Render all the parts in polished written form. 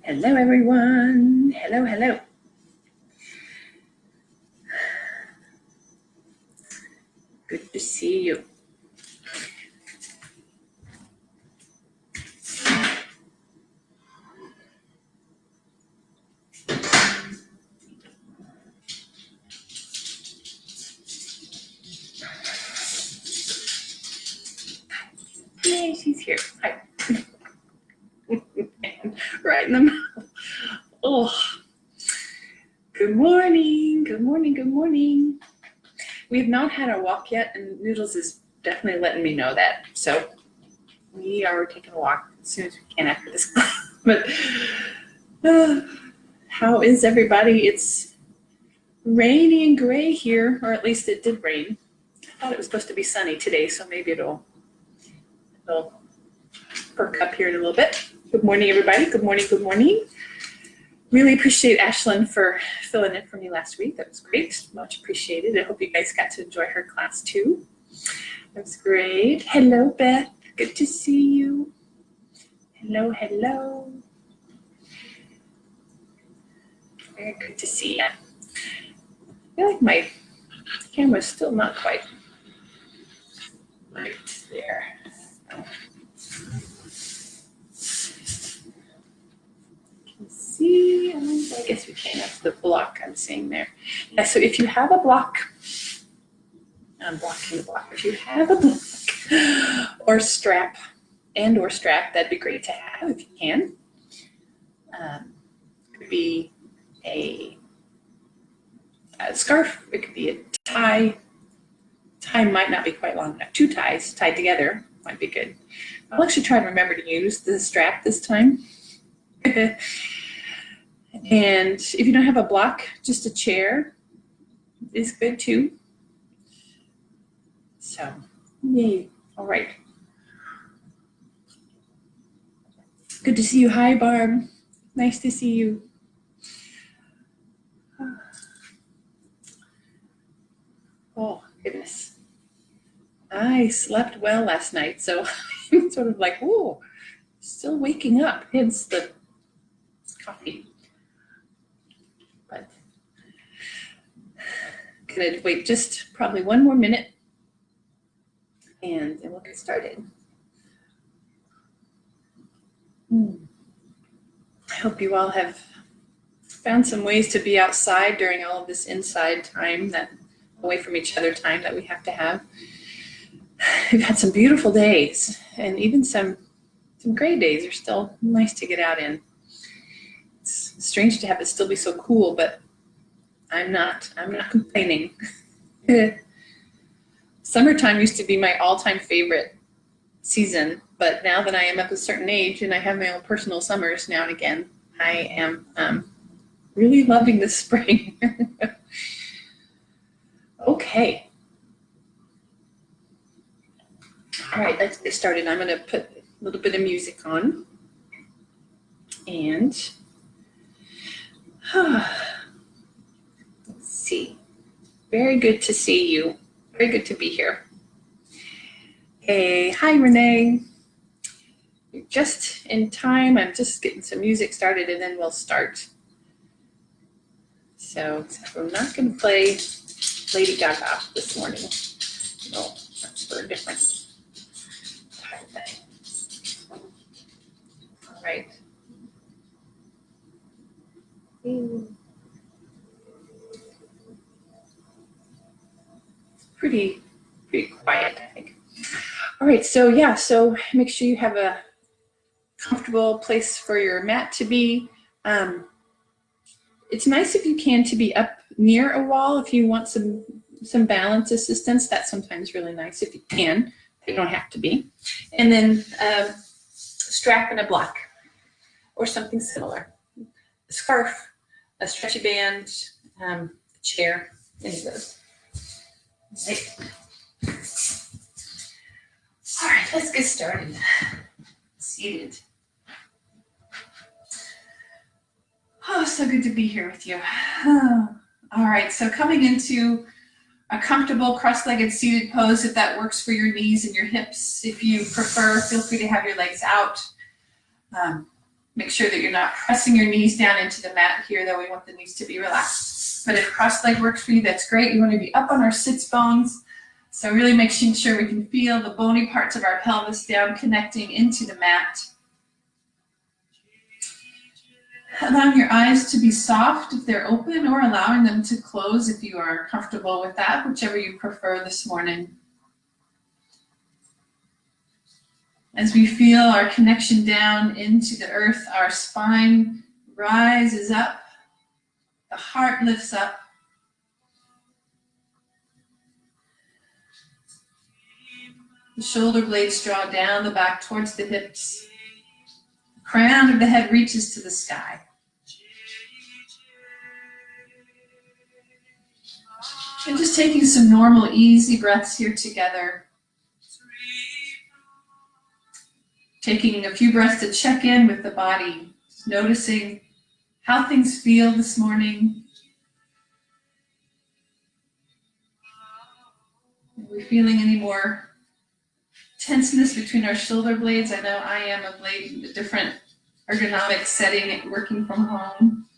Hello, everyone. Hello, hello. Good to see you. Yay, she's here. Hi. Right in the middle. Oh, good morning. Good morning. Good morning. We have not had our walk yet, and Noodles is definitely letting me know that. So we are taking a walk as soon as we can after this class. But how is everybody? It's rainy and gray here, or at least it did rain. I thought it was supposed to be sunny today, so maybe it'll perk up here in a little bit. Good morning, everybody. Good morning. Good morning. Really appreciate Ashlyn for filling in for me last week. That was great. Much appreciated. I hope you guys got to enjoy her class too. That was great. Hello, Beth. Good to see you. Hello, hello. Very good to see you. I feel like my camera's still not quite right there. See, I guess we can. That's the block I'm seeing there. Yeah, so if you have a block, I'm blocking the block. If you have a block or strap, that'd be great to have if you can. It could be a scarf. It could be a tie. Tie might not be quite long enough. 2 ties tied together might be good. I'll actually try to remember to use the strap this time. And if you don't have a block, just a chair is good too. So, yay. All right. Good to see you. Hi, Barb. Nice to see you. Oh, goodness. I slept well last night, so I'm sort of like, whoa, still waking up, hence the coffee. But gonna wait just probably one more minute and then we'll get started. I hope you all have found some ways to be outside during all of this inside time, that away from each other time that we have to have. We've had some beautiful days, and even some gray days are still nice to get out in. It's strange to have it still be so cool, but I'm not complaining. Summertime used to be my all-time favorite season, but now that I am of a certain age and I have my own personal summers now and again, I am really loving the spring. Okay. All right, let's get started. I'm going to put a little bit of music on. And let's see. Very good to see you. Very good to be here. Hey, hi, Renee. You're just in time. I'm just getting some music started and then we'll start. So I'm not going to play Lady Gaga this morning. No, that's for a different type of thing. All right. Pretty quiet, I think. All right, so yeah, so make sure you have a comfortable place for your mat to be. It's nice if you can to be up near a wall if you want some balance assistance. That's sometimes really nice if you can. You don't have to be. And then strap and a block or something similar. A scarf, a stretchy band, a chair, any of those. Right. All right, let's get started. Seated. Oh, so good to be here with you. All right, so coming into a comfortable cross-legged seated pose, if that works for your knees and your hips. If you prefer, feel free to have your legs out. Make sure that you're not pressing your knees down into the mat here, though we want the knees to be relaxed. But if cross leg works for you, that's great. You want to be up on our sits bones. So really making sure we can feel the bony parts of our pelvis down, connecting into the mat. Allowing your eyes to be soft if they're open, or allowing them to close if you are comfortable with that, whichever you prefer this morning. As we feel our connection down into the earth, our spine rises up, the heart lifts up. The shoulder blades draw down the back towards the hips. The crown of the head reaches to the sky. And just taking some normal, easy breaths here together. Taking a few breaths to check in with the body, just noticing how things feel this morning. Are we feeling any more tenseness between our shoulder blades? I know I am of late in a different ergonomic setting, working from home.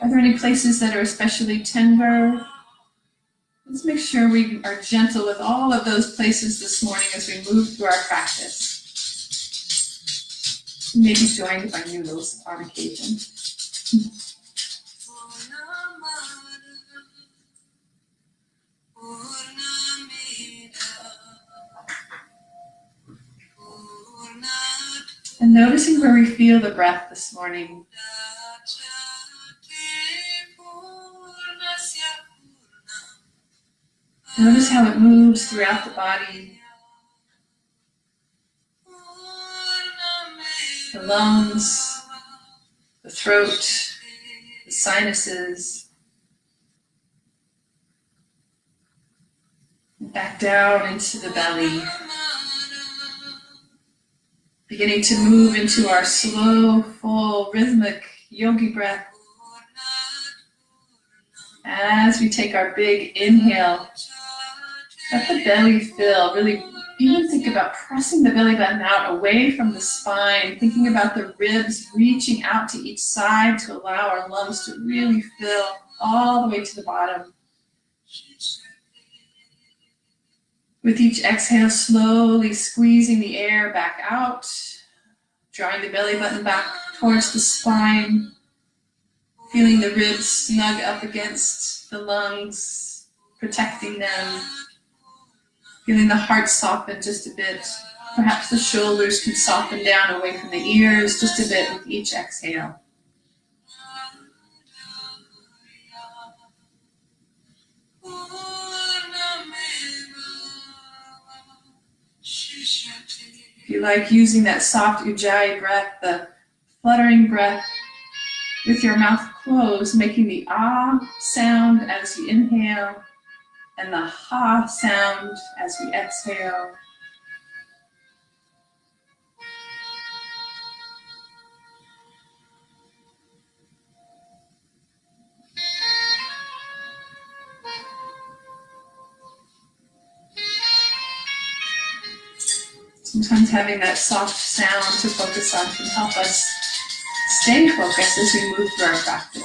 Are there any places that are especially tender? Let's make sure we are gentle with all of those places this morning as we move through our practice. Maybe join if I knew those on occasion. And noticing where we feel the breath this morning. Notice how it moves throughout the body. The lungs, the throat, the sinuses. Back down into the belly. Beginning to move into our slow, full, rhythmic yogi breath. As we take our big inhale, let the belly fill. Really even think about pressing the belly button out away from the spine, thinking about the ribs reaching out to each side to allow our lungs to really fill all the way to the bottom. With each exhale, slowly squeezing the air back out, drawing the belly button back towards the spine, feeling the ribs snug up against the lungs, protecting them, feeling the heart soften just a bit. Perhaps the shoulders can soften down away from the ears just a bit with each exhale. If you like using that soft ujjayi breath, the fluttering breath with your mouth closed, making the ah sound as you inhale and the ha sound as we exhale. Sometimes having that soft sound to focus on can help us stay focused as we move through our practice.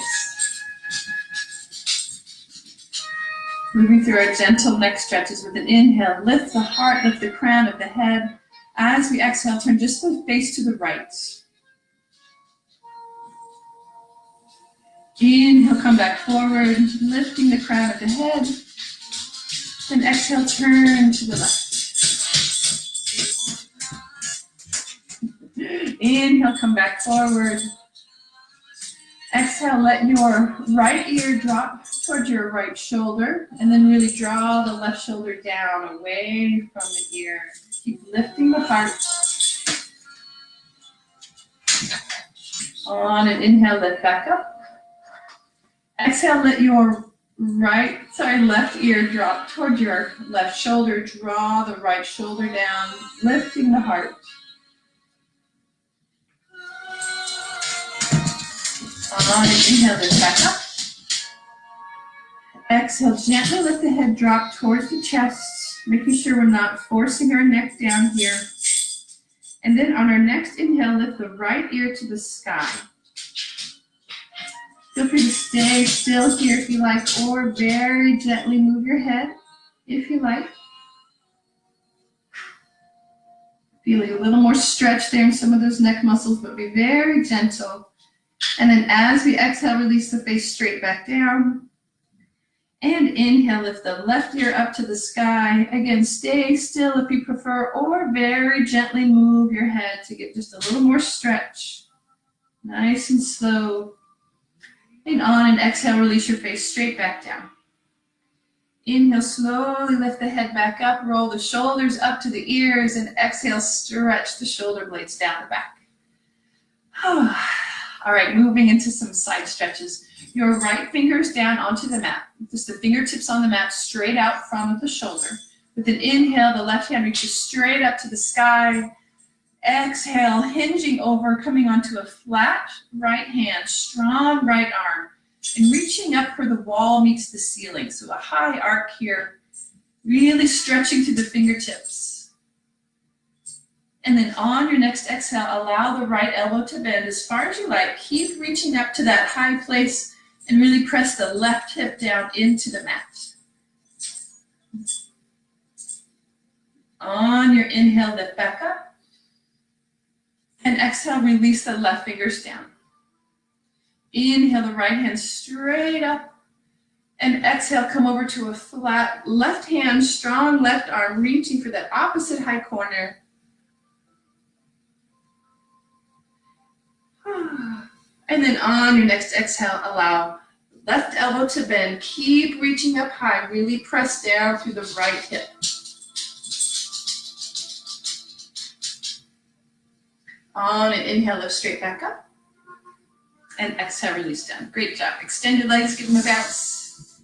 Moving through our gentle neck stretches with an inhale, lift the heart, lift the crown of the head. As we exhale, turn just the face to the right. Inhale, come back forward, lifting the crown of the head. Then exhale, turn to the left. Inhale, come back forward. Exhale, let your right ear drop towards your right shoulder, and then really draw the left shoulder down away from the ear. Keep lifting the heart. On an inhale, lift back up. Exhale, let your left ear drop toward your left shoulder. Draw the right shoulder down, lifting the heart. On an inhale, lift back up. Exhale, gently let the head drop towards the chest, making sure we're not forcing our neck down here. And then on our next inhale, lift the right ear to the sky. Feel free to stay still here if you like, or very gently move your head if you like. Feeling a little more stretch there in some of those neck muscles, but be very gentle. And then as we exhale, release the face straight back down. And inhale, lift the left ear up to the sky. Again, stay still if you prefer, or very gently move your head to get just a little more stretch. Nice and slow. And on and exhale, release your face straight back down. Inhale, slowly lift the head back up, roll the shoulders up to the ears, and exhale, stretch the shoulder blades down the back. All right, moving into some side stretches. Your right fingers down onto the mat. Just the fingertips on the mat, straight out from the shoulder. With an inhale, the left hand reaches straight up to the sky. Exhale, hinging over, coming onto a flat right hand, strong right arm, and reaching up where the wall meets the ceiling. So a high arc here, really stretching through the fingertips. And then on your next exhale, allow the right elbow to bend as far as you like. Keep reaching up to that high place and really press the left hip down into the mat. On your inhale, lift back up. And exhale, release the left fingers down. Inhale the right hand straight up. And exhale, come over to a flat left hand, strong left arm, reaching for that opposite high corner. And then on your next exhale, allow left elbow to bend. Keep reaching up high. Really press down through the right hip. On an inhale, lift straight back up. And exhale, release down. Great job. Extend your legs, give them a bounce.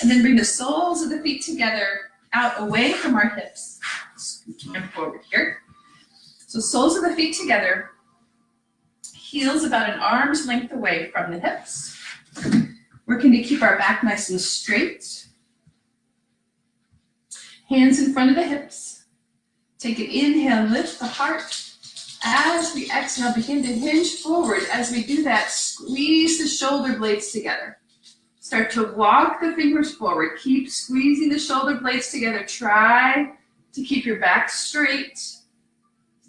And then bring the soles of the feet together, out away from our hips. Scoot forward here. So soles of the feet together, heels about an arm's length away from the hips. Working to keep our back nice and straight. Hands in front of the hips. Take an inhale, lift the heart. As we exhale, begin to hinge forward. As we do that, squeeze the shoulder blades together. Start to walk the fingers forward. Keep squeezing the shoulder blades together. Try to keep your back straight as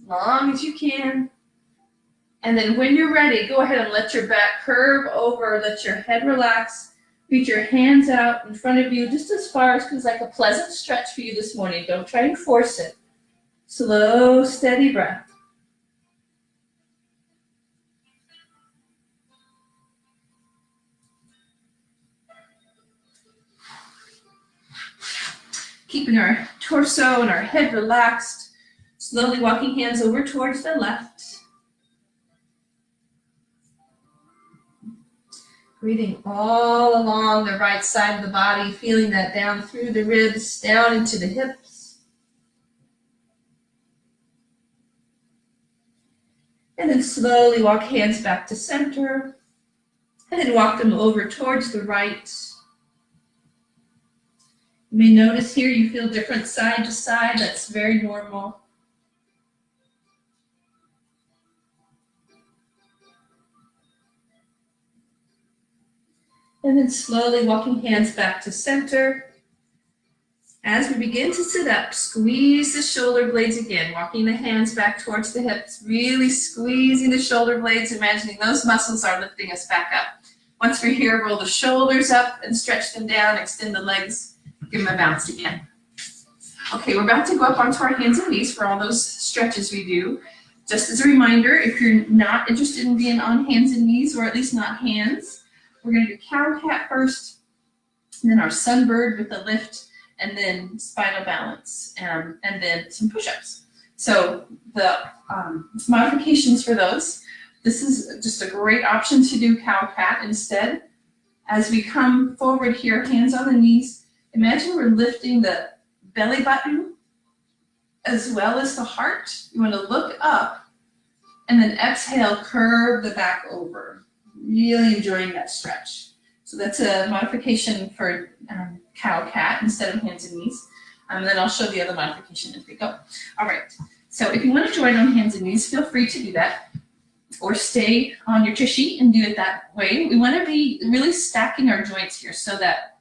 long as you can. And then when you're ready, go ahead and let your back curve over. Let your head relax. Reach your hands out in front of you just as far as feels like a pleasant stretch for you this morning. Don't try to force it. Slow, steady breath. Keeping our torso and our head relaxed, slowly walking hands over towards the left. Breathing all along the right side of the body, feeling that down through the ribs, down into the hips. And then slowly walk hands back to center, and then walk them over towards the right. You may notice here you feel different side to side. That's very normal. And then slowly walking hands back to center. As we begin to sit up, squeeze the shoulder blades again, walking the hands back towards the hips, really squeezing the shoulder blades, imagining those muscles are lifting us back up. Once we're here, roll the shoulders up and stretch them down, extend the legs. Give them a bounce again. Okay, we're about to go up onto our hands and knees for all those stretches we do. Just as a reminder, if you're not interested in being on hands and knees, or at least not hands, we're going to do cow-cat first, and then our sunbird with the lift, and then spinal balance, and then some push-ups. So the modifications for those, this is just a great option to do cow-cat instead. As we come forward here, hands on the knees, imagine we're lifting the belly button as well as the heart. You want to look up and then exhale, curve the back over. Really enjoying that stretch. So that's a modification for cow-cat instead of hands and knees. And then I'll show the other modification as we go. All right, So if you want to join on hands and knees, feel free to do that. Or stay on your tushy and do it that way. We want to be really stacking our joints here so that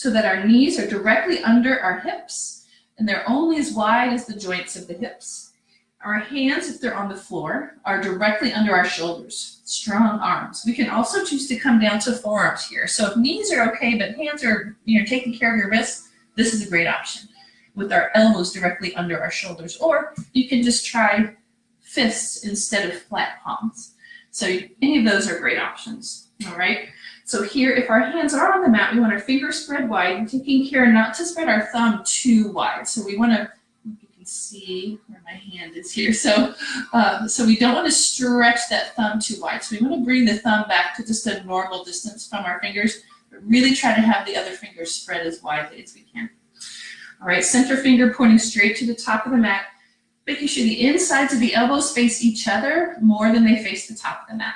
our knees are directly under our hips and they're only as wide as the joints of the hips. Our hands, if they're on the floor, are directly under our shoulders. Strong arms. We can also choose to come down to forearms here. So if knees are okay, but hands are taking care of your wrists, this is a great option with our elbows directly under our shoulders. Or you can just try fists instead of flat palms. So any of those are great options, all right? So here, if our hands are on the mat, we want our fingers spread wide and taking care not to spread our thumb too wide. So we want to, you can see where my hand is here. So we don't want to stretch that thumb too wide. So we want to bring the thumb back to just a normal distance from our fingers, but really try to have the other fingers spread as widely as we can. All right, center finger pointing straight to the top of the mat, making sure the insides of the elbows face each other more than they face the top of the mat.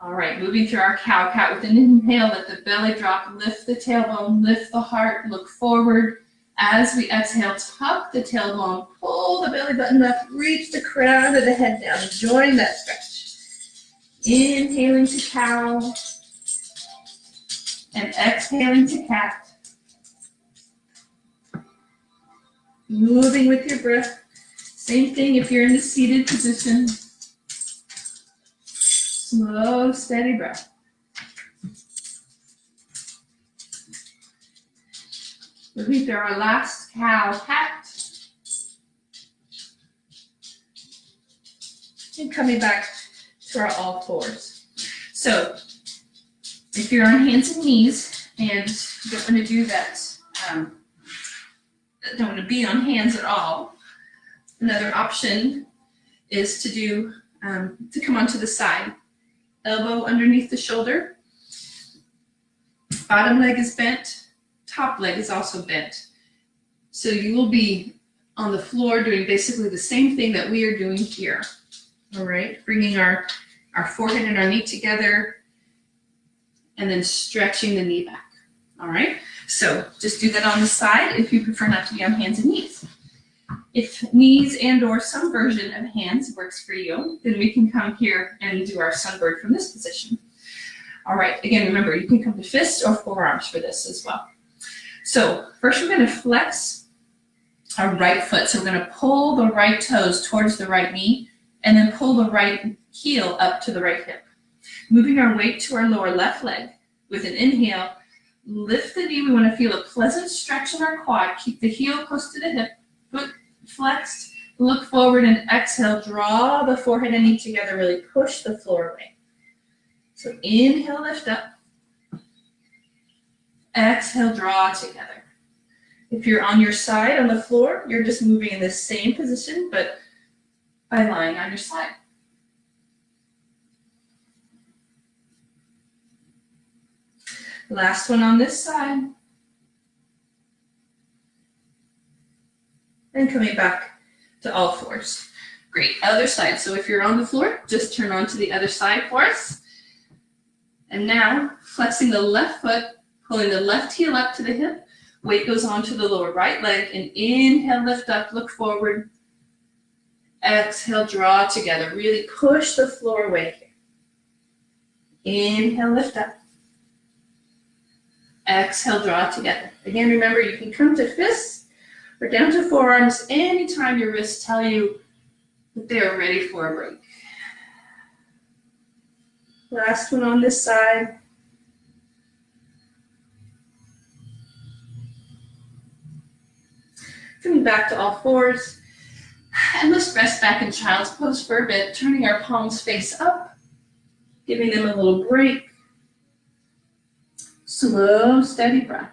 All right, moving through our cow-cat with an inhale, let the belly drop, lift the tailbone, lift the heart, look forward. As we exhale, tuck the tailbone, pull the belly button up, reach the crown of the head down, join that stretch. Inhaling to cow and exhaling to cat. Moving with your breath. Same thing if you're in the seated position. Slow, steady breath. Moving through our last cow-cat. And coming back to our all fours. So if you're on hands and knees and you don't want to do that, don't want to be on hands at all, another option is to do to come onto the side. Elbow underneath the shoulder. Bottom leg is bent. Top leg is also bent. So you will be on the floor doing basically the same thing that we are doing here. All right, bringing our forehead and our knee together and then stretching the knee back. All right, so just do that on the side if you prefer not to be on hands and knees. If knees and or some version of hands works for you, then we can come here and do our sunbird from this position. All right, again, remember, you can come to fists or forearms for this as well. So first we're going to flex our right foot. So we're going to pull the right toes towards the right knee and then pull the right heel up to the right hip. Moving our weight to our lower left leg with an inhale, lift the knee. We want to feel a pleasant stretch in our quad. Keep the heel close to the hip, foot flexed, look forward and exhale, draw the forehead and knee together, really push the floor away. So inhale, lift up. Exhale, draw together. If you're on your side on the floor, you're just moving in the same position, but by lying on your side. Last one on this side. And coming back to all fours. Great, other side. So if you're on the floor, just turn on to the other side for us. And now, flexing the left foot, pulling the left heel up to the hip, weight goes on to the lower right leg, and inhale, lift up, look forward. Exhale, draw together. Really push the floor away here. Inhale, lift up. Exhale, draw together. Again, remember, you can come to fists or down to forearms anytime your wrists tell you that they are ready for a break. Last one on this side. Coming back to all fours. And let's rest back in child's pose for a bit, turning our palms face up, giving them a little break. Slow, steady breath.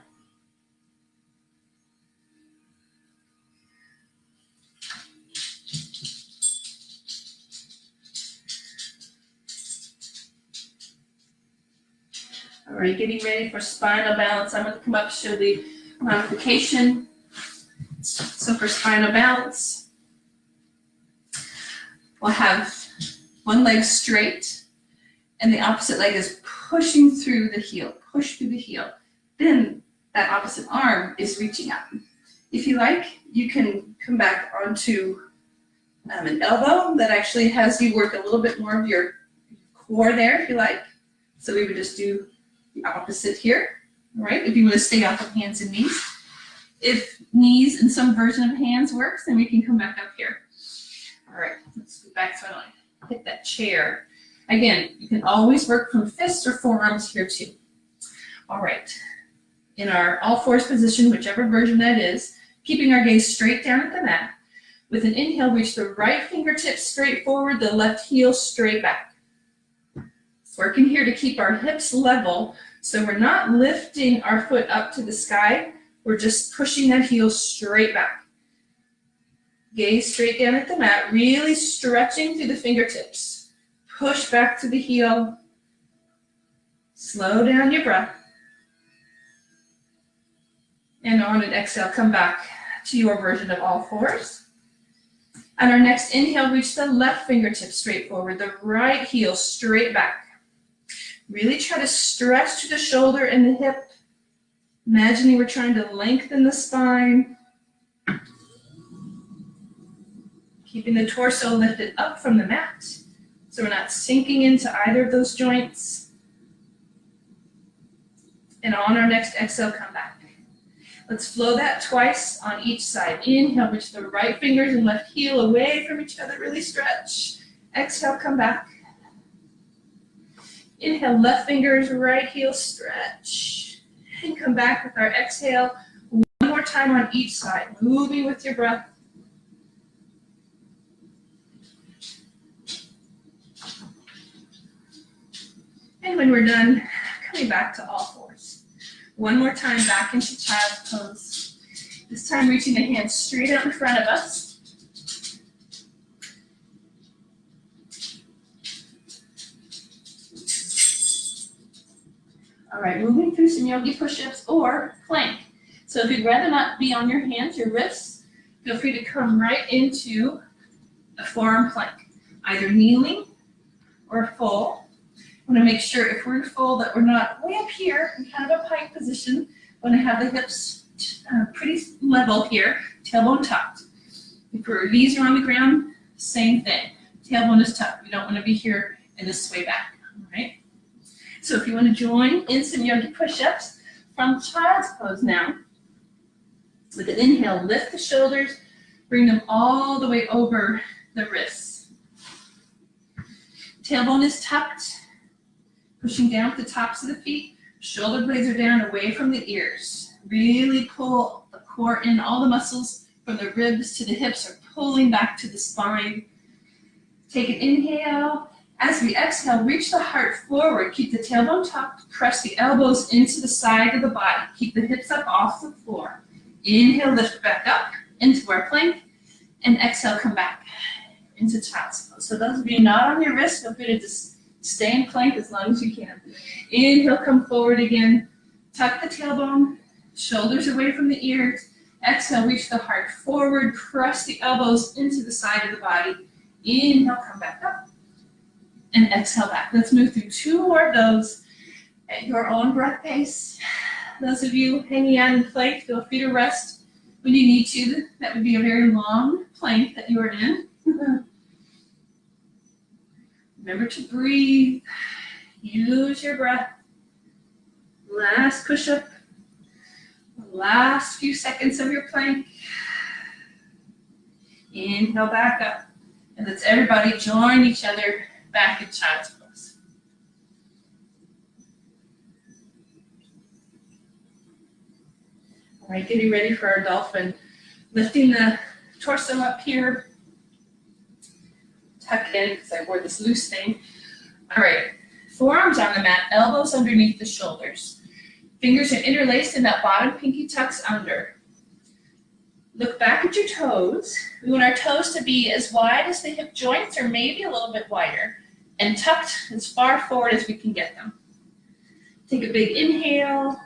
All right, getting ready for spinal balance. I'm going to come up, show the modification. So for spinal balance, we'll have one leg straight and the opposite leg is pushing through the heel, push through the heel. Then that opposite arm is reaching up. If you like, you can come back onto an elbow that actually has you work a little bit more of your core there if you like. So we would just do the opposite here, all right? If you want to stay off of hands and knees. If knees and some version of hands works, then we can come back up here. All right, let's go back so I don't hit that chair. Again, you can always work from fists or forearms here too. All right, in our all fours position, whichever version that is, keeping our gaze straight down at the mat. With an inhale, reach the right fingertips straight forward, the left heel straight back. Working here to keep our hips level, so we're not lifting our foot up to the sky, we're just pushing that heel straight back. Gaze straight down at the mat, really stretching through the fingertips. Push back to the heel. Slow down your breath. And on an exhale, come back to your version of all fours. On our next inhale, reach the left fingertips straight forward, the right heel straight back. Really try to stretch to the shoulder and the hip. Imagining we're trying to lengthen the spine. Keeping the torso lifted up from the mat, so we're not sinking into either of those joints. And on our next exhale, come back. Let's flow that twice on each side. Inhale, reach the right fingers and left heel away from each other, really stretch. Exhale, come back. Inhale, left fingers, right heel, stretch. And come back with our exhale. One more time on each side, moving with your breath. And when we're done, coming back to all fours. One more time back into child's pose. This time reaching the hands straight out in front of us. All right, moving through some yogi push-ups or plank. So if you'd rather not be on your hands, your wrists, feel free to come right into a forearm plank, either kneeling or full. I want to make sure if we're full that we're not way up here in kind of a pike position. I want to have the hips pretty level here, tailbone tucked. If our knees are on the ground, same thing. Tailbone is tucked. We don't want to be here and just sway back, all right? So if you want to join in some yogi push-ups from child's pose now, with an inhale, lift the shoulders, bring them all the way over the wrists. Tailbone is tucked, pushing down with the tops of the feet. Shoulder blades are down away from the ears. Really pull the core in. All the muscles from the ribs to the hips are pulling back to the spine. Take an inhale. As we exhale, reach the heart forward. Keep the tailbone tucked. Press the elbows into the side of the body. Keep the hips up off the floor. Inhale, lift back up into our plank. And exhale, come back into child's pose. So those of you not on your wrist, feel free to just stay in plank as long as you can. Inhale, come forward again. Tuck the tailbone, shoulders away from the ears. Exhale, reach the heart forward. Press the elbows into the side of the body. Inhale, come back up. And exhale back. Let's move through two more of those at your own breath pace. Those of you hanging out in plank, feel free to rest when you need to. That would be a very long plank that you are in. Remember to breathe. Use your breath. Last push-up. Last few seconds of your plank. Inhale back up. And let's everybody join each other back in child's pose. All right, getting ready for our dolphin. Lifting the torso up here. Tuck it in because I wore this loose thing. All right, forearms on the mat, elbows underneath the shoulders. Fingers are interlaced and that bottom pinky tucks under. Look back at your toes. We want our toes to be as wide as the hip joints or maybe a little bit wider and tucked as far forward as we can get them. Take a big inhale.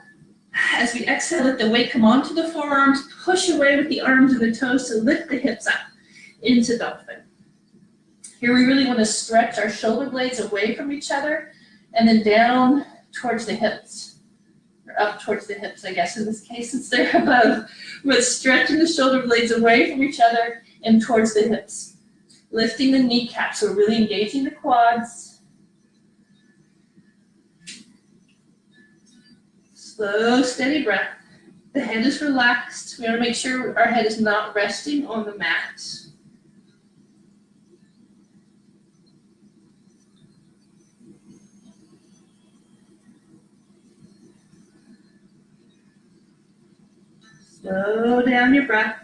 As we exhale, let the weight come onto the forearms. Push away with the arms and the toes to lift the hips up into dolphin. Here we really want to stretch our shoulder blades away from each other and then down towards the hips. Our up towards the hips, I guess, in this case, since they're above. We're stretching the shoulder blades away from each other and towards the hips. Lifting the kneecaps, so really engaging the quads. Slow, steady breath. The head is relaxed. We want to make sure our head is not resting on the mat. Slow down your breath.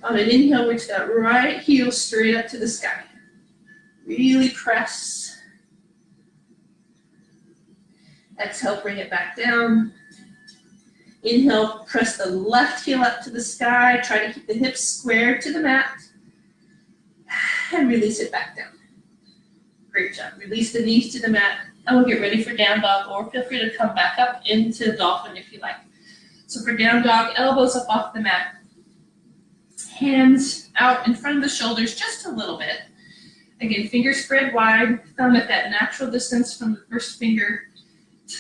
On an inhale, reach that right heel straight up to the sky. Really press. Exhale, bring it back down. Inhale, press the left heel up to the sky. Try to keep the hips squared to the mat. And release it back down. Great job. Release the knees to the mat. And we'll get ready for down dog, or feel free to come back up into dolphin if you like. So for down dog, elbows up off the mat. Hands out in front of the shoulders just a little bit. Again, fingers spread wide, thumb at that natural distance from the first finger.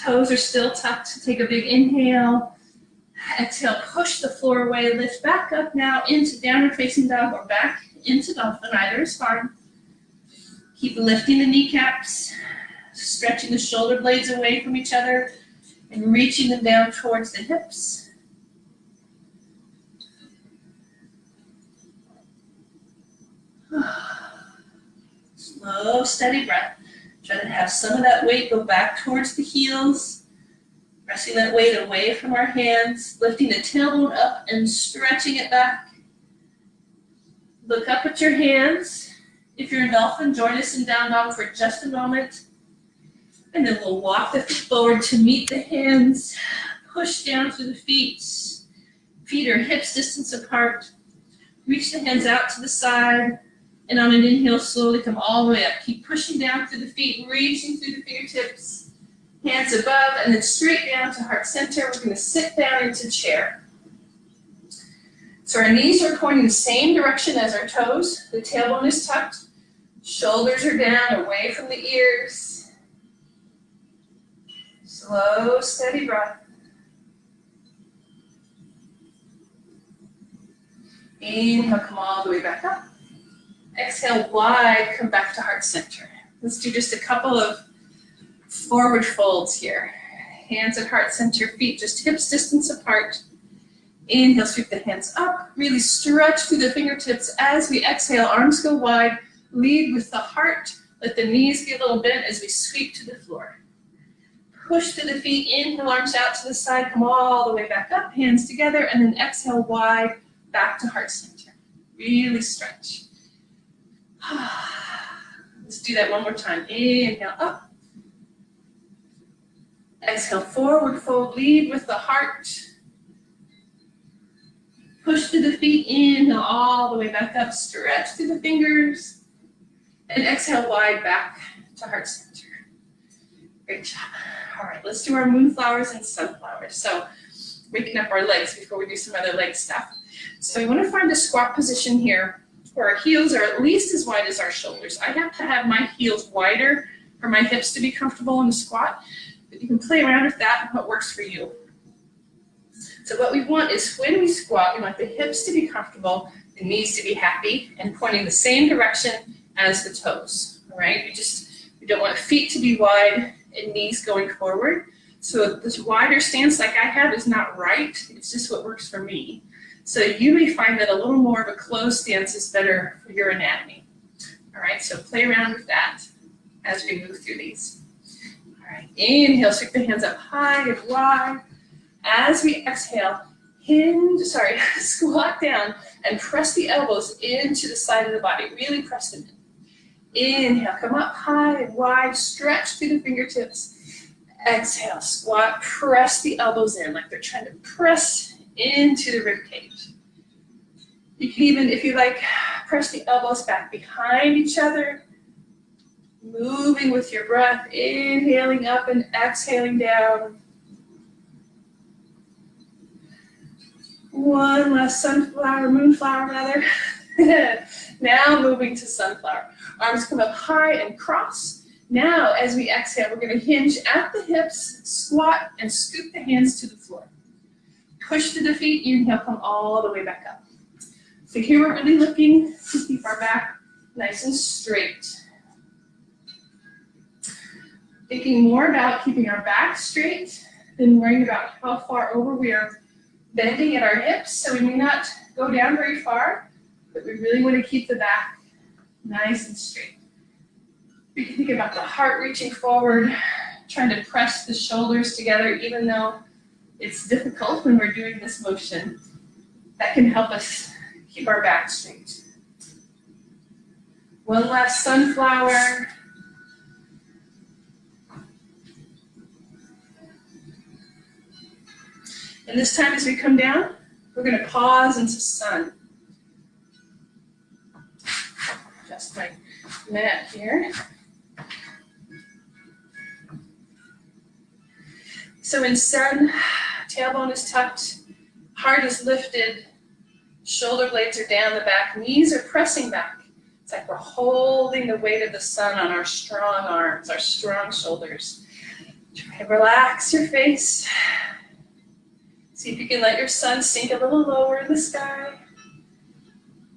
Toes are still tucked. Take a big inhale. Exhale, push the floor away. Lift back up now into downward facing dog or back into dolphin. Either is fine. Keep lifting the kneecaps, stretching the shoulder blades away from each other and reaching them down towards the hips. Slow, steady breath. Try to have some of that weight go back towards the heels. Pressing that weight away from our hands. Lifting the tailbone up and stretching it back. Look up at your hands. If you're in dolphin, join us in down dog for just a moment. And then we'll walk the feet forward to meet the hands. Push down through the feet. Feet are hips distance apart. Reach the hands out to the side. And on an inhale, slowly come all the way up. Keep pushing down through the feet, reaching through the fingertips. Hands above, and then straight down to heart center. We're going to sit down into chair. So our knees are pointing the same direction as our toes. The tailbone is tucked. Shoulders are down, away from the ears. Slow, steady breath. Inhale, come all the way back up. Exhale, wide, come back to heart center. Let's do just a couple of forward folds here. Hands at heart center, feet just hips distance apart. Inhale, sweep the hands up. Really stretch through the fingertips as we exhale. Arms go wide. Lead with the heart. Let the knees be a little bent as we sweep to the floor. Push through the feet. Inhale, arms out to the side. Come all the way back up. Hands together. And then exhale, wide, back to heart center. Really stretch. Let's do that one more time. Inhale, up. Exhale, forward fold. Lead with the heart. Push through the feet. Inhale, all the way back up. Stretch through the fingers. And exhale, wide, back to heart center. Great job. All right, let's do our moonflowers and sunflowers. So, waking up our legs before we do some other leg stuff. So, we want to find a squat position here where our heels are at least as wide as our shoulders. I have to have my heels wider for my hips to be comfortable in the squat, but you can play around with that and what works for you. So what we want is when we squat, we want the hips to be comfortable, the knees to be happy, and pointing the same direction as the toes, all right? We don't want feet to be wide and knees going forward. So this wider stance like I have is not right, it's just what works for me. So you may find that a little more of a closed stance is better for your anatomy. All right, so play around with that as we move through these. All right, inhale, sweep the hands up high and wide. As we exhale, squat down and press the elbows into the side of the body. Really press them in. Inhale, come up high and wide, stretch through the fingertips. Exhale, squat, press the elbows in like they're trying to press into the rib cage. You can even, if you like, press the elbows back behind each other, moving with your breath, inhaling up and exhaling down. One last moonflower rather. Now moving to sunflower. Arms come up high and cross. Now, as we exhale, we're going to hinge at the hips, squat, and scoop the hands to the floor. Push to the feet, inhale, come all the way back up. So here we're really looking to keep our back nice and straight. Thinking more about keeping our back straight than worrying about how far over we are bending at our hips. So we may not go down very far, but we really want to keep the back nice and straight. We can think about the heart reaching forward, trying to press the shoulders together, even though it's difficult when we're doing this motion. That can help us keep our back straight. One last sunflower. And this time as we come down, we're going to pause into sun. Adjust my mat here. So in sun, tailbone is tucked, heart is lifted, shoulder blades are down the back, knees are pressing back. It's like we're holding the weight of the sun on our strong arms, our strong shoulders. Try to relax your face. See if you can let your sun sink a little lower in the sky.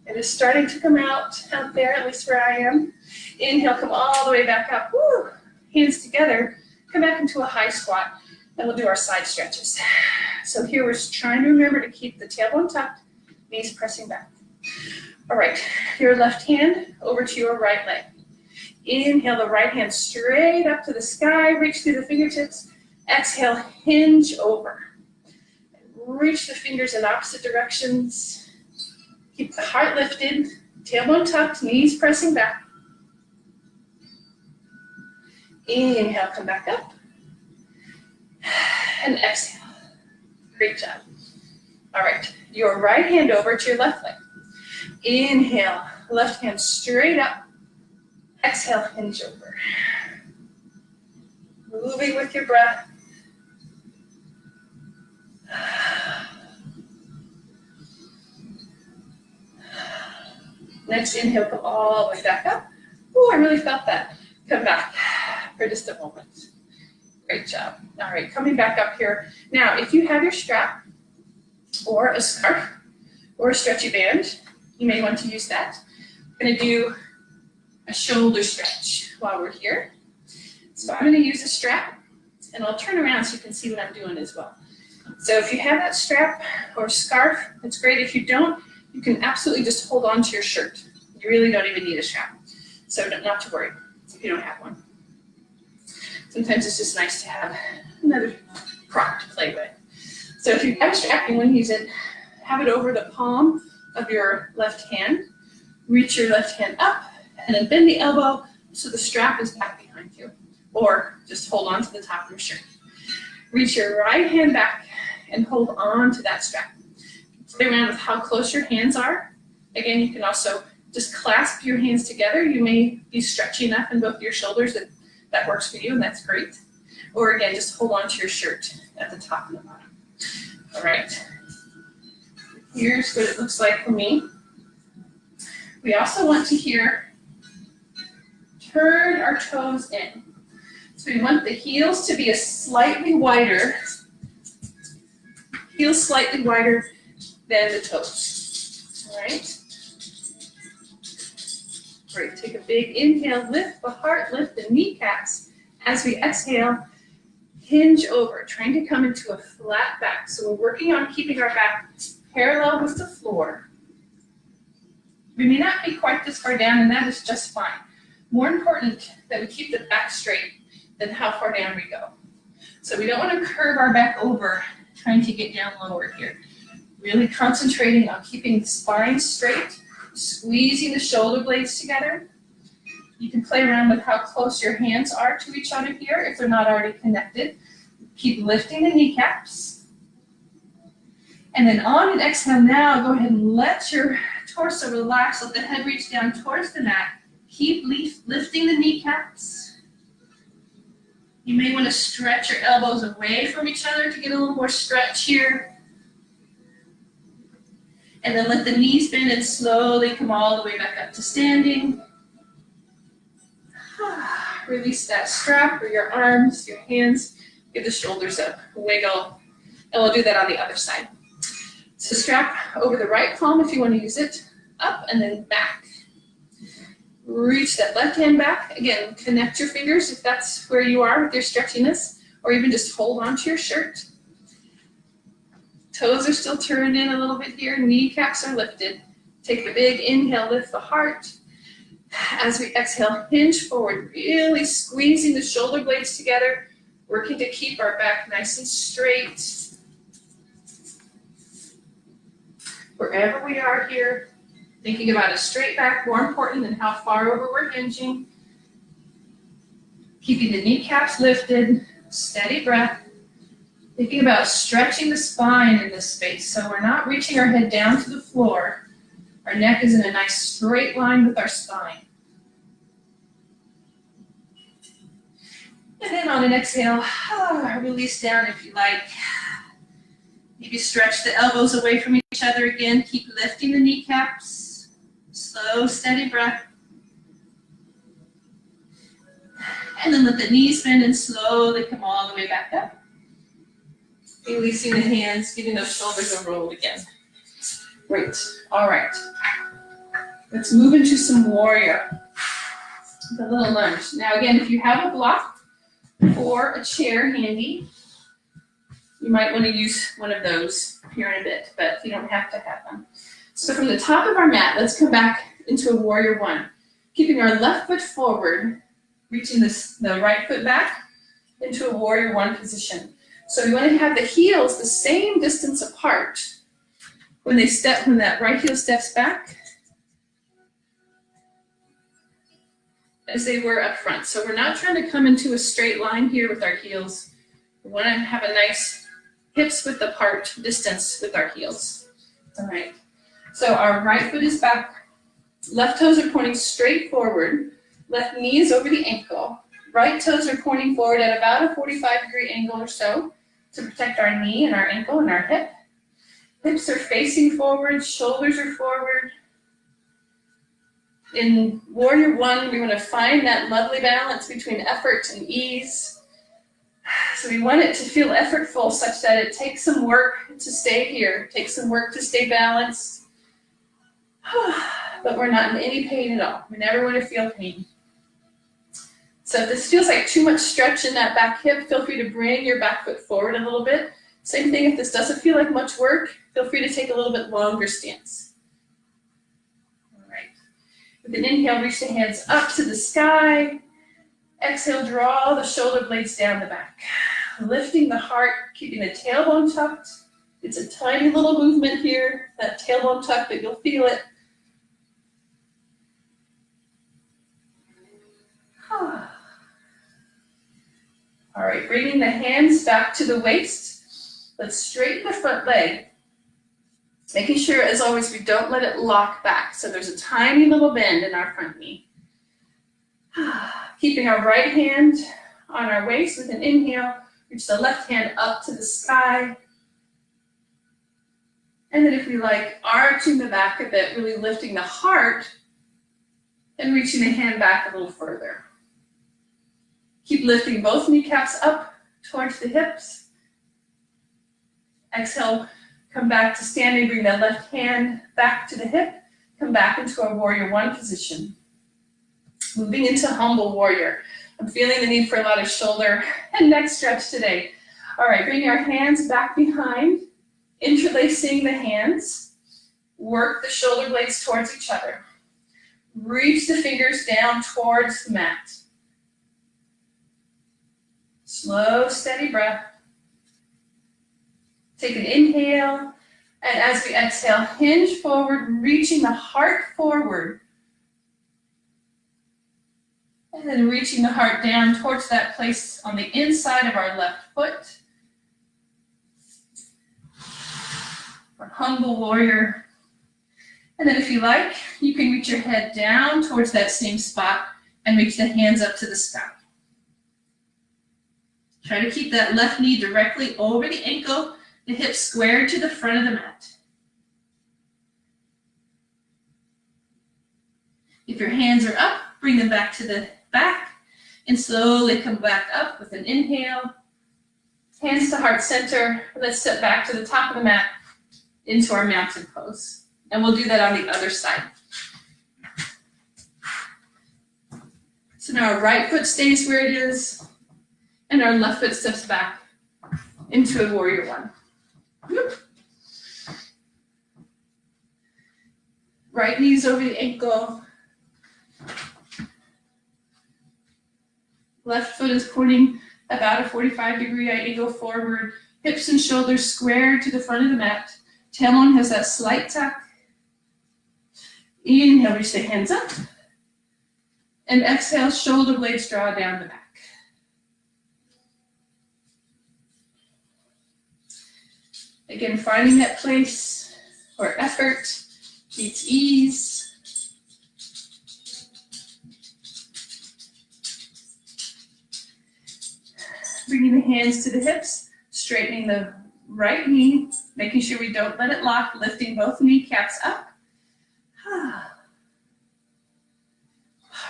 It is starting to come out there, at least where I am. Inhale, come all the way back up. Woo! Hands together, come back into a high squat. And we'll do our side stretches. So here we're trying to remember to keep the tailbone tucked, knees pressing back. All right, your left hand over to your right leg. Inhale the right hand straight up to the sky, reach through the fingertips. Exhale, hinge over. Reach the fingers in opposite directions. Keep the heart lifted, tailbone tucked, knees pressing back. Inhale, come back up. And exhale. Great job. All right, your right hand over to your left leg. Inhale, left hand straight up. Exhale, hinge over. Moving with your breath. Next inhale, come all the way back up. Oh, I really felt that. Come back for just a moment. Great job. All right, coming back up here. Now, if you have your strap or a scarf or a stretchy band, you may want to use that. I'm going to do a shoulder stretch while we're here. So I'm going to use a strap, and I'll turn around so you can see what I'm doing as well. So if you have that strap or scarf, it's great. If you don't, you can absolutely just hold on to your shirt. You really don't even need a strap. So not to worry if you don't have one. Sometimes it's just nice to have another prop to play with. So if you have a strap, you want to use it, have it over the palm of your left hand. Reach your left hand up, and then bend the elbow so the strap is back behind you. Or just hold on to the top of your shirt. Reach your right hand back and hold on to that strap. Play around with how close your hands are. Again, you can also just clasp your hands together. You may be stretchy enough in both your shoulders that works for you, and that's great. Or again, just hold on to your shirt at the top and the bottom. All right. Here's what it looks like for me. We also want to here turn our toes in. So we want the heels to be slightly wider than the toes. All right. Great. Take a big inhale, lift the heart, lift the kneecaps. As we exhale, hinge over, trying to come into a flat back. So we're working on keeping our back parallel with the floor. We may not be quite this far down, and that is just fine. More important that we keep the back straight than how far down we go. So we don't want to curve our back over, trying to get down lower here. Really concentrating on keeping the spine straight, squeezing the shoulder blades together. You can play around with how close your hands are to each other here if they're not already connected. Keep lifting the kneecaps. And then on an exhale now, go ahead and let your torso relax. Let the head reach down towards the mat. Keep lifting the kneecaps. You may want to stretch your elbows away from each other to get a little more stretch here. And then let the knees bend and slowly come all the way back up to standing. release that strap or your arms, your hands, get the shoulders up, wiggle, and we'll do that on the other side. So strap over the right palm if you want to use it, up and then back. Reach that left hand back. Again, connect your fingers if that's where you are with your stretchiness, or even just hold onto your shirt. Toes are still turned in a little bit here, kneecaps are lifted. Take a big inhale, lift the heart. As we exhale, hinge forward, really squeezing the shoulder blades together, working to keep our back nice and straight. Wherever we are here, thinking about a straight back, more important than how far over we're hinging. Keeping the kneecaps lifted, steady breath. Thinking about stretching the spine in this space, so we're not reaching our head down to the floor. Our neck is in a nice straight line with our spine. And then on an exhale, release down if you like. Maybe stretch the elbows away from each other again. Keep lifting the kneecaps. Slow, steady breath. And then let the knees bend and slowly come all the way back up. Releasing the hands, giving those shoulders a roll again. Great. All right. Let's move into some warrior. The little lunge. Now again, if you have a block or a chair handy, you might want to use one of those here in a bit, but you don't have to have them. So from the top of our mat, let's come back into a warrior one. Keeping our left foot forward, reaching the right foot back into a warrior one position. So we want to have the heels the same distance apart when that right heel steps back as they were up front. So we're not trying to come into a straight line here with our heels. We want to have a nice hips width apart distance with our heels. All right. So our right foot is back. Left toes are pointing straight forward. Left knee is over the ankle. Right toes are pointing forward at about a 45-degree angle or so to protect our knee and our ankle and our hip. Hips are facing forward, shoulders are forward. In warrior one, we want to find that lovely balance between effort and ease. So we want it to feel effortful such that it takes some work to stay here, takes some work to stay balanced, but we're not in any pain at all. We never want to feel pain. So if this feels like too much stretch in that back hip, feel free to bring your back foot forward a little bit. Same thing if this doesn't feel like much work, feel free to take a little bit longer stance. All right. With an inhale, reach the hands up to the sky. Exhale, draw the shoulder blades down the back. Lifting the heart, keeping the tailbone tucked. It's a tiny little movement here, that tailbone tuck, but you'll feel it. All right, bringing the hands back to the waist. Let's straighten the front leg. Making sure, as always, we don't let it lock back. So there's a tiny little bend in our front knee. Keeping our right hand on our waist with an inhale. Reach the left hand up to the sky. And then if we like, arching the back a bit, really lifting the heart and reaching the hand back a little further. Keep lifting both kneecaps up towards the hips. Exhale, come back to standing, bring that left hand back to the hip. Come back into our warrior one position. Moving into humble warrior. I'm feeling the need for a lot of shoulder and neck stretch today. All right, bring your hands back behind, interlacing the hands. Work the shoulder blades towards each other. Reach the fingers down towards the mat. Slow, steady breath. Take an inhale, and as we exhale, hinge forward, reaching the heart forward. And then reaching the heart down towards that place on the inside of our left foot. Our humble warrior. And then if you like, you can reach your head down towards that same spot and reach the hands up to the sky. Try to keep that left knee directly over the ankle, the hips squared to the front of the mat. If your hands are up, bring them back to the back. And slowly come back up with an inhale. Hands to heart center. Let's step back to the top of the mat into our mountain pose. And we'll do that on the other side. So now our right foot stays where it is, and our left foot steps back into a warrior one. Whoop. Right knees over the ankle. Left foot is pointing about a 45-degree angle forward. Hips and shoulders squared to the front of the mat. Tailbone has that slight tuck. Inhale, reach the hands up. And exhale, shoulder blades draw down the back. Again, finding that place where effort meets ease. Bringing the hands to the hips, straightening the right knee, making sure we don't let it lock, lifting both kneecaps up. All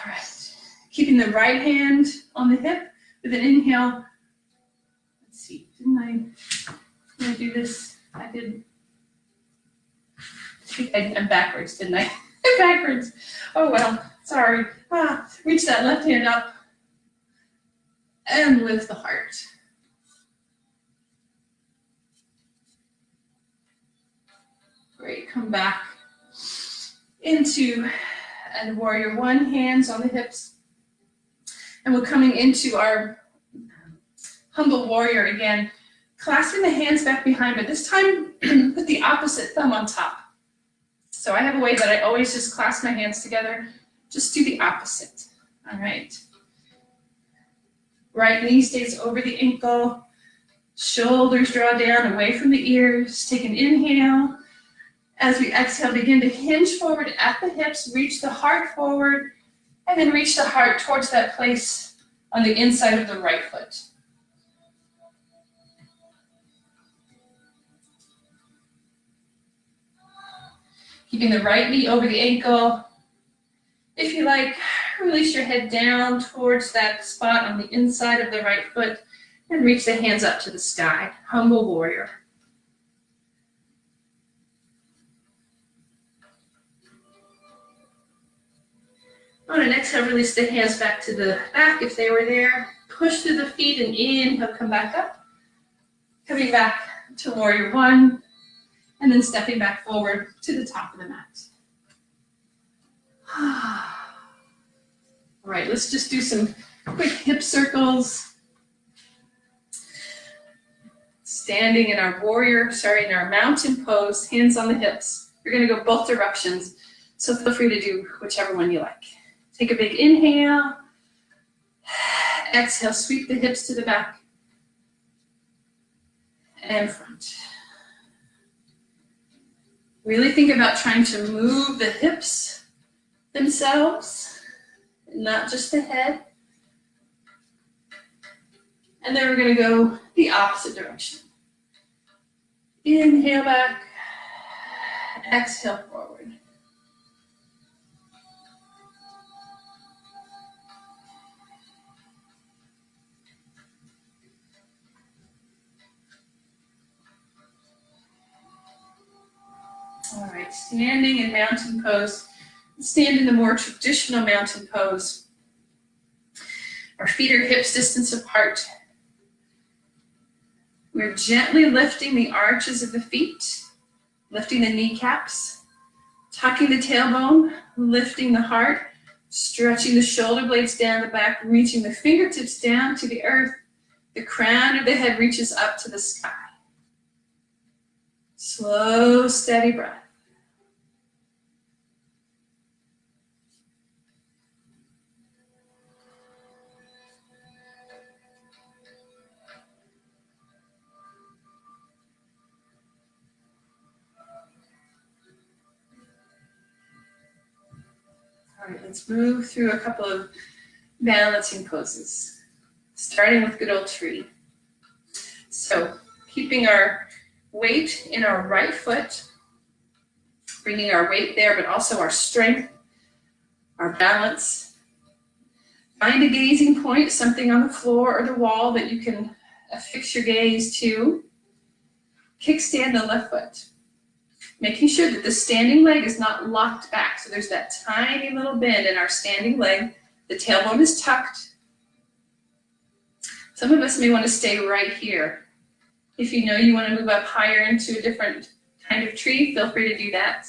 right, keeping the right hand on the hip with an inhale. Let's see, did I do this? I did. I'm backwards, didn't I? I'm backwards. Oh well, sorry. Reach that left hand up and lift the heart. Great, come back into and warrior one, hands on the hips. And we're coming into our humble warrior again, clasping the hands back behind, but this time with the opposite thumb on top. So I have a way that I always just clasp my hands together. Just do the opposite. All right. Right knee stays over the ankle. Shoulders draw down away from the ears. Take an inhale. As we exhale, begin to hinge forward at the hips, reach the heart forward, and then reach the heart towards that place on the inside of the right foot. Keeping the right knee over the ankle. If you like, release your head down towards that spot on the inside of the right foot and reach the hands up to the sky. Humble warrior. On an exhale, release the hands back to the back if they were there. Push through the feet and inhale, come back up. Coming back to warrior one, and then stepping back forward to the top of the mat. All right, let's just do some quick hip circles. Standing in our in our mountain pose, hands on the hips. You're gonna go both directions, so feel free to do whichever one you like. Take a big inhale. Exhale, sweep the hips to the back and front. Really think about trying to move the hips themselves, not just the head. And then we're going to go the opposite direction. Inhale back, exhale forward. All right, standing in mountain pose. Stand in the more traditional mountain pose. Our feet are hips distance apart. We're gently lifting the arches of the feet, lifting the kneecaps, tucking the tailbone, lifting the heart, stretching the shoulder blades down the back, reaching the fingertips down to the earth. The crown of the head reaches up to the sky. Slow, steady breath. All right, let's move through a couple of balancing poses, starting with good old tree. So keeping our weight in our right foot, bringing our weight there, but also our strength, our balance. Find a gazing point, something on the floor or the wall that you can affix your gaze to. Kickstand the left foot, making sure that the standing leg is not locked back. So there's that tiny little bend in our standing leg. The tailbone is tucked. Some of us may want to stay right here. If you know you want to move up higher into a different kind of tree, feel free to do that.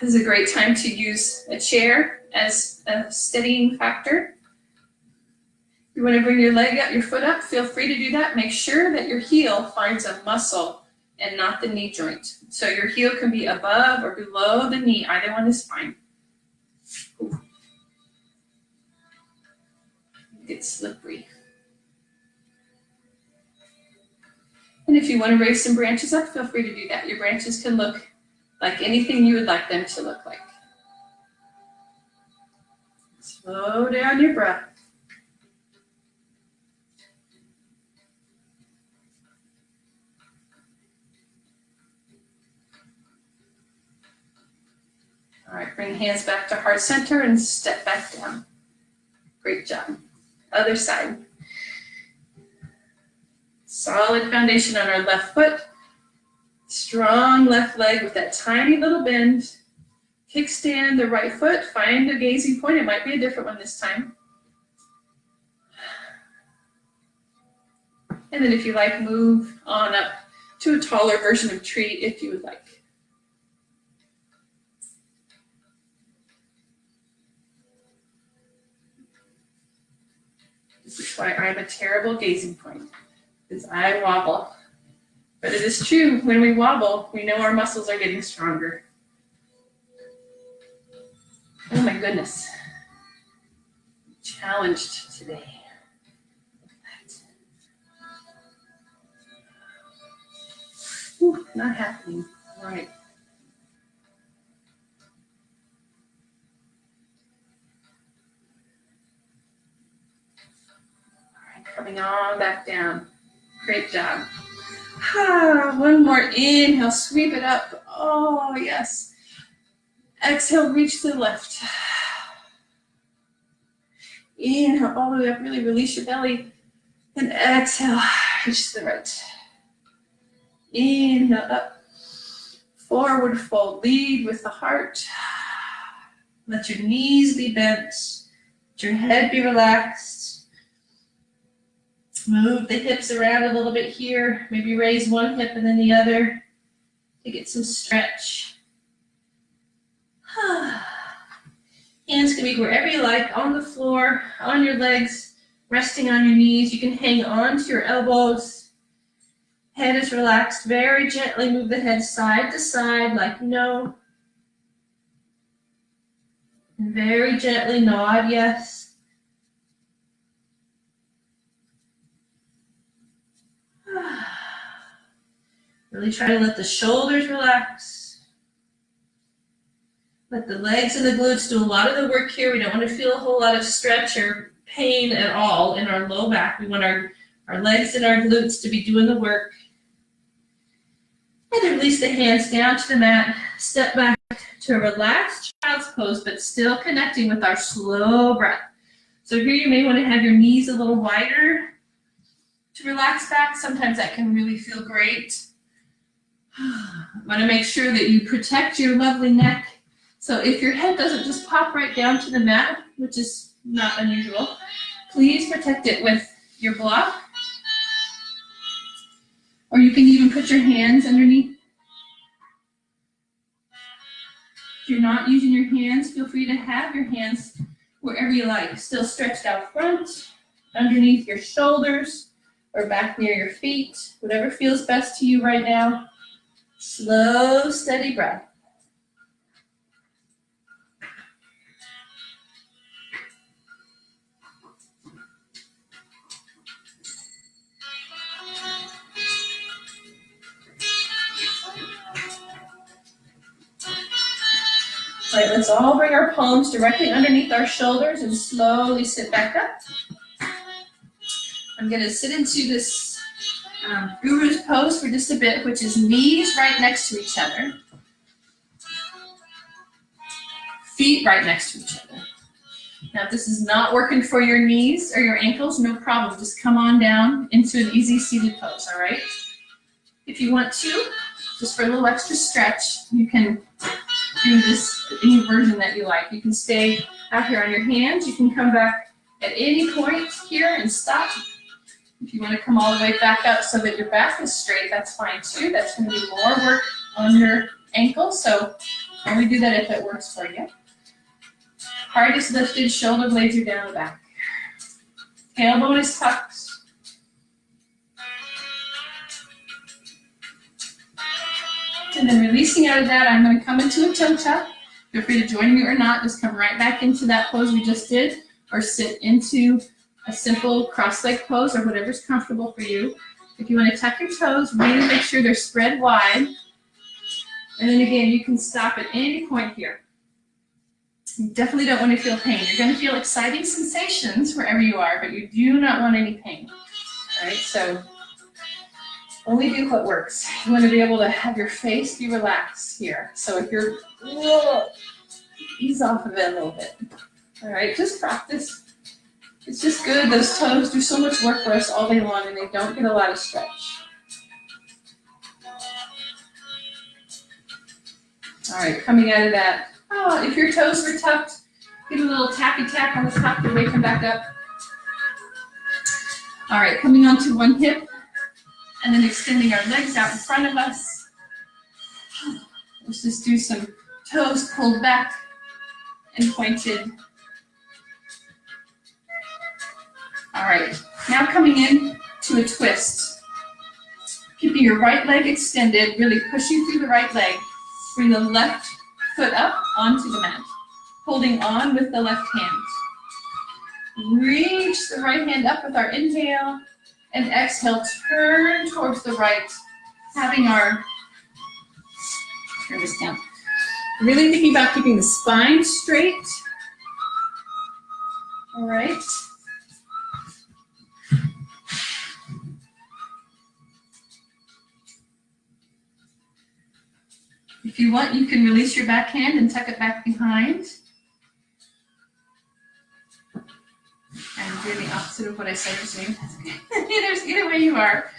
This is a great time to use a chair as a steadying factor. If you want to bring your leg up, your foot up, feel free to do that. Make sure that your heel finds a muscle and not the knee joint. So your heel can be above or below the knee. Either one is fine. Ooh. Get slippery. And if you want to raise some branches up, feel free to do that. Your branches can look like anything you would like them to look like. Slow down your breath. All right, bring hands back to heart center and step back down. Great job. Other side. Solid foundation on our left foot. Strong left leg with that tiny little bend. Kickstand the right foot. Find a gazing point. It might be a different one this time. And then if you like, move on up to a taller version of tree if you would like. This is why I'm a terrible gazing point, because I wobble. But it is true, when we wobble, we know our muscles are getting stronger. Oh my goodness. Challenged today. Whew, not happening. All right. Coming on back down. Great job. One more inhale, sweep it up. Oh, yes. Exhale, reach to the left. Inhale all the way up, really release your belly. And exhale, reach to the right. Inhale up. Forward fold, lead with the heart. Let your knees be bent. Let your head be relaxed. Move the hips around a little bit here. Maybe raise one hip and then the other to get some stretch. Hands can be wherever you like, on the floor, on your legs, resting on your knees. You can hang on to your elbows. Head is relaxed. Very gently move the head side to side like no. And very gently nod yes. Really try to let the shoulders relax. Let the legs and the glutes do a lot of the work here. We don't want to feel a whole lot of stretch or pain at all in our low back. We want our legs and our glutes to be doing the work. And then release the hands down to the mat. Step back to a relaxed child's pose, but still connecting with our slow breath. So here you may want to have your knees a little wider to relax back. Sometimes that can really feel great. Want to make sure that you protect your lovely neck. So if your head doesn't just pop right down to the mat, which is not unusual, please protect it with your block. Or you can even put your hands underneath. If you're not using your hands, feel free to have your hands wherever you like. Still stretched out front, underneath your shoulders, or back near your feet. Whatever feels best to you right now. Slow, steady breath. All right, let's all bring our palms directly underneath our shoulders and slowly sit back up. I'm going to sit into this guru's pose for just a bit, which is knees right next to each other. Feet right next to each other. Now, if this is not working for your knees or your ankles, no problem. Just come on down into an easy seated pose, all right? If you want to, just for a little extra stretch, you can do this any version that you like. You can stay out here on your hands. You can come back at any point here and stop. If you want to come all the way back up so that your back is straight, that's fine too. That's going to be more work on your ankle, so only do that if it works for you. Heart is lifted, shoulder blades are down the back. Tailbone is tucked. And then releasing out of that, I'm going to come into a toe tuck. Feel free to join me or not. Just come right back into that pose we just did, or sit into a simple cross-leg pose or whatever's comfortable for you. If you want to tuck your toes, really make sure they're spread wide. And then again, you can stop at any point here. You definitely don't want to feel pain. You're going to feel exciting sensations wherever you are, but you do not want any pain. All right, so only do what works. You want to be able to have your face be relaxed here. So if you're, ease off of it a little bit. All right, just practice. It's just good. Those toes do so much work for us all day long, and they don't get a lot of stretch. All right, coming out of that. Oh, if your toes were tucked, give a little tappy tap on the top to wake them back up. All right, coming onto one hip, and then extending our legs out in front of us. Let's just do some toes pulled back and pointed. All right, now coming in to a twist. Keeping your right leg extended, really pushing through the right leg. Bring the left foot up onto the mat, holding on with the left hand. Reach the right hand up with our inhale, and exhale, turn towards the right, having our, turn this down. Really thinking about keeping the spine straight. All right. If you want, you can release your back hand and tuck it back behind. And do the opposite of what I said to do. Either way you are.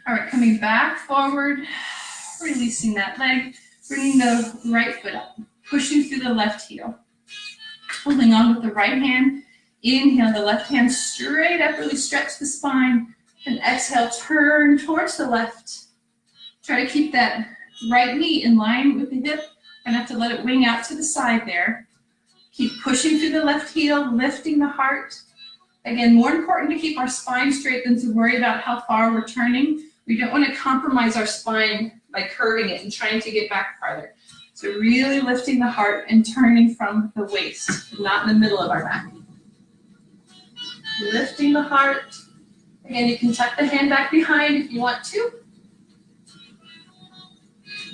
All right, coming back forward, releasing that leg, bringing the right foot up, pushing through the left heel. Holding on with the right hand. Inhale the left hand straight up, really stretch the spine. And exhale, turn towards the left. Try to keep that right knee in line with the hip. And have to let it wing out to the side there. Keep pushing through the left heel, lifting the heart. Again, more important to keep our spine straight than to worry about how far we're turning. We don't want to compromise our spine by curving it and trying to get back farther. So really lifting the heart and turning from the waist, not in the middle of our back. Lifting the heart. Again, you can tuck the hand back behind if you want to.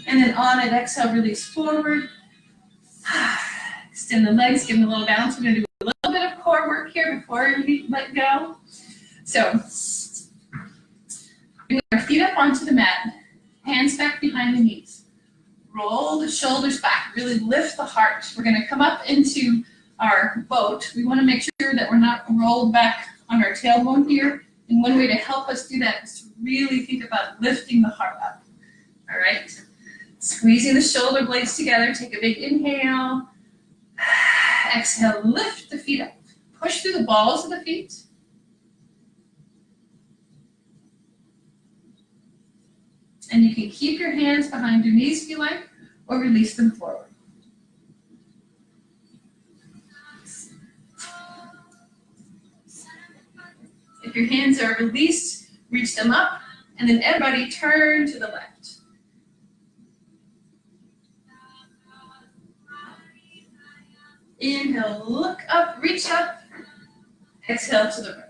And then on an exhale, release forward. Extend the legs, give them a little bounce. We're going to do a little bit of core work here before we let go. So, bring our feet up onto the mat, hands back behind the knees. Roll the shoulders back, really lift the heart. We're going to come up into our boat. We want to make sure that we're not rolled back on our tailbone here. And one way to help us do that is to really think about lifting the heart up. All right? Squeezing the shoulder blades together. Take a big inhale. Exhale, lift the feet up. Push through the balls of the feet. And you can keep your hands behind your knees if you like, or release them forward. If your hands are released, reach them up, and then everybody turn to the left. Inhale, look up, reach up. Exhale to the right.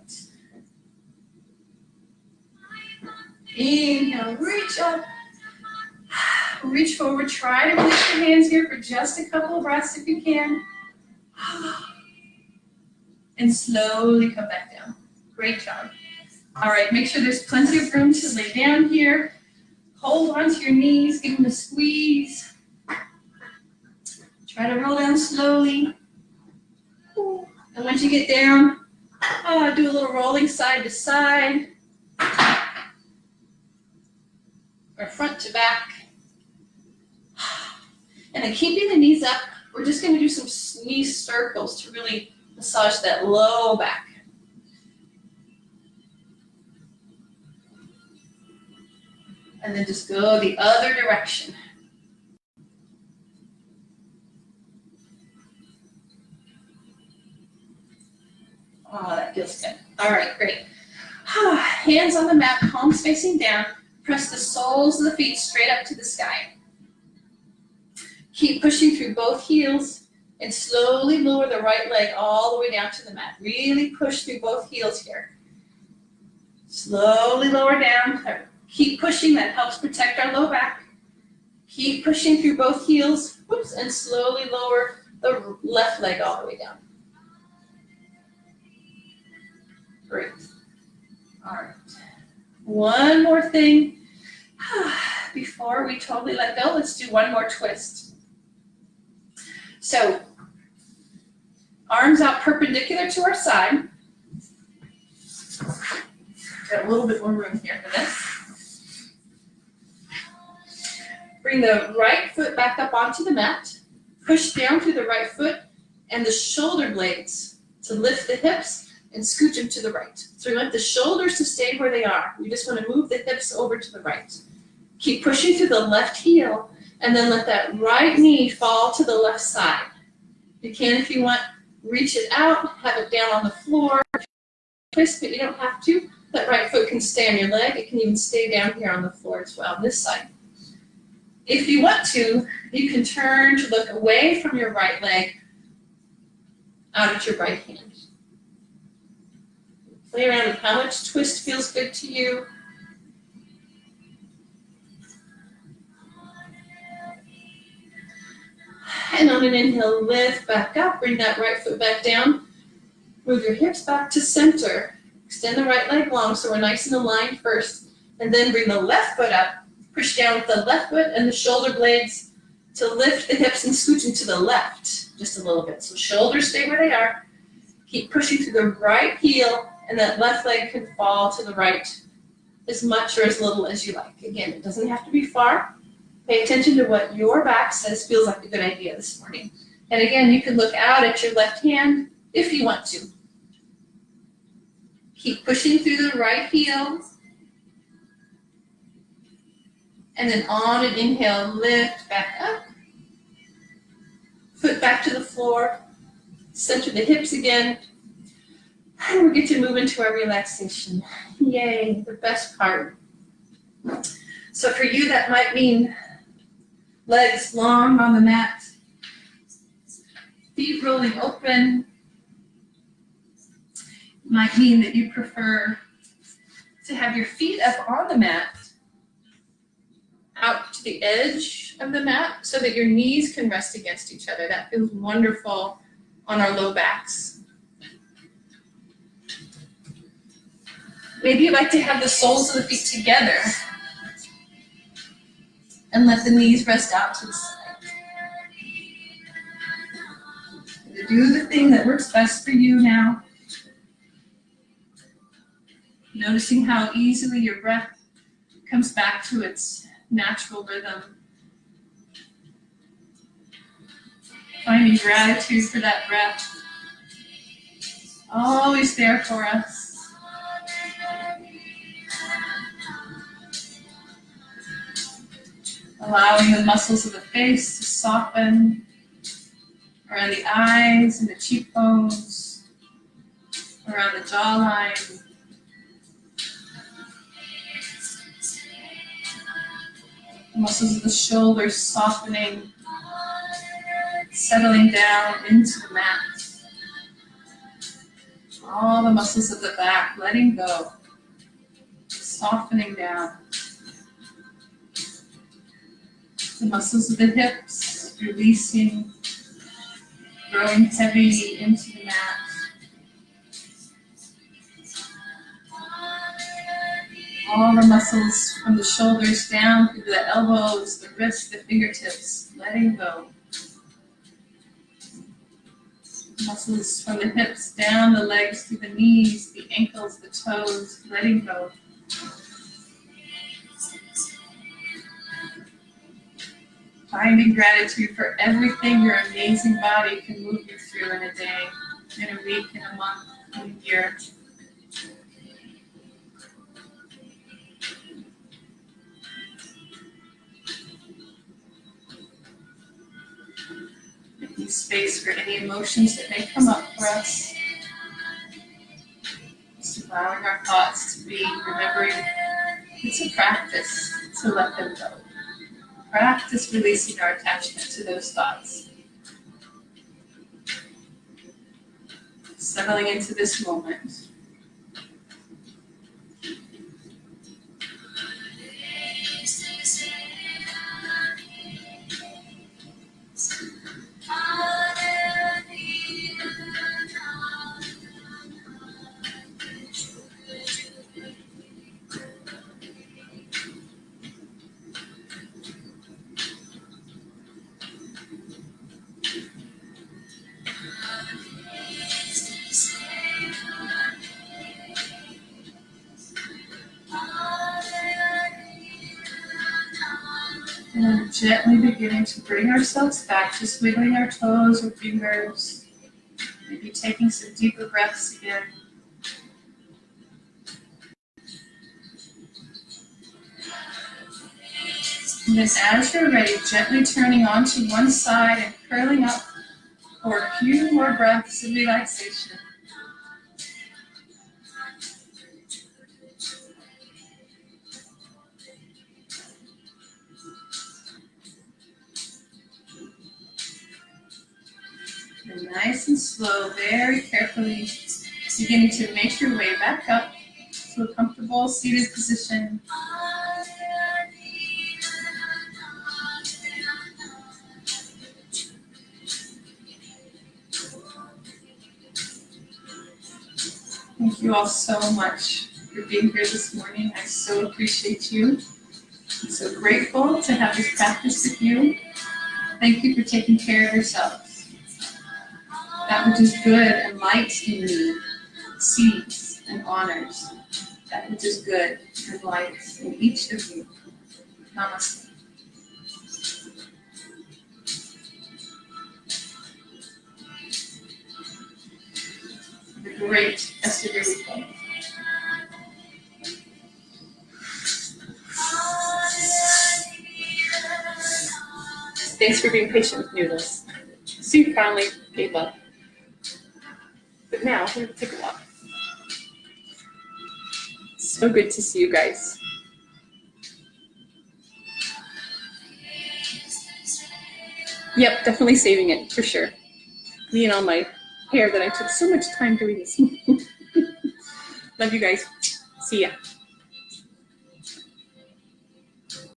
Inhale, reach up. Reach forward. Try to release your hands here for just a couple of breaths if you can. And slowly come back down. Great job. All right, make sure there's plenty of room to lay down here. Hold onto your knees, give them a squeeze. Try to roll down slowly. And once you get down, do a little rolling side to side. Or front to back. And then keeping the knees up, we're just going to do some knee circles to really massage that low back. And then just go the other direction. Oh, that feels good. All right, great. Hands on the mat, palms facing down. Press the soles of the feet straight up to the sky. Keep pushing through both heels and slowly lower the right leg all the way down to the mat. Really push through both heels here. Slowly lower down. Keep pushing, that helps protect our low back. Keep pushing through both heels, whoops, and slowly lower the left leg all the way down. Great. All right. One more thing. Before we totally let go, let's do one more twist. So, arms out perpendicular to our side. Got a little bit more room here for this. Bring the right foot back up onto the mat. Push down through the right foot and the shoulder blades to lift the hips and scooch them to the right. So we want the shoulders to stay where they are. We just want to move the hips over to the right. Keep pushing through the left heel and then let that right knee fall to the left side. You can, if you want, reach it out, have it down on the floor, twist, but you don't have to. That right foot can stay on your leg. It can even stay down here on the floor as well, this side. If you want to, you can turn to look away from your right leg out at your right hand. Play around with how much twist feels good to you. And on an inhale, lift back up, bring that right foot back down. Move your hips back to center. Extend the right leg long so we're nice and aligned first. And then bring the left foot up. Push down with the left foot and the shoulder blades to lift the hips and scooch into the left just a little bit. So shoulders stay where they are. Keep pushing through the right heel and that left leg can fall to the right as much or as little as you like. Again, it doesn't have to be far. Pay attention to what your back says feels like a good idea this morning. And again, you can look out at your left hand if you want to. Keep pushing through the right heel. And then on an inhale, lift back up. Foot back to the floor. Center the hips again. And we get to move into our relaxation. Yay, the best part. So for you, that might mean legs long on the mat, feet rolling open. Might mean that you prefer to have your feet up on the mat, out to the edge of the mat so that your knees can rest against each other. That feels wonderful on our low backs. Maybe you'd like to have the soles of the feet together and let the knees rest out to the side. Do the thing that works best for you now. Noticing how easily your breath comes back to its natural rhythm. Finding gratitude for that breath. Always there for us. Allowing the muscles of the face to soften around the eyes and the cheekbones, around the jawline. The muscles of the shoulders softening, settling down into the mat. All the muscles of the back letting go, softening down. The muscles of the hips releasing, growing heavy into the mat. All the muscles from the shoulders down through the elbows, the wrists, the fingertips, letting go. Muscles from the hips down the legs through the knees, the ankles, the toes, letting go. Finding gratitude for everything your amazing body can move you through in a day, in a week, in a month, in a year. Making space for any emotions that may come up for us. Just allowing our thoughts to be, remembering it's a practice to let them go. Practice releasing our attachment to those thoughts. Settling into this moment. And gently beginning to bring ourselves back, just wiggling our toes or fingers, maybe taking some deeper breaths again. And then as you're ready, gently turning onto one side and curling up for a few more breaths of relaxation. And nice and slow, very carefully, beginning to make your way back up to a comfortable seated position. Thank you all so much for being here this morning. I so appreciate you. I'm so grateful to have this practice with you. Thank you for taking care of yourselves. That which is good and light in me sees and honors that which is good and light in each of you. Namaste. Have a great rest of your weekend. Thanks for being patient with Noodles. Sue finally gave up. But now we're going to take a walk. So good to see you guys. Yep, definitely saving it for sure. Me and all my hair that I took so much time doing this. Love you guys. See ya.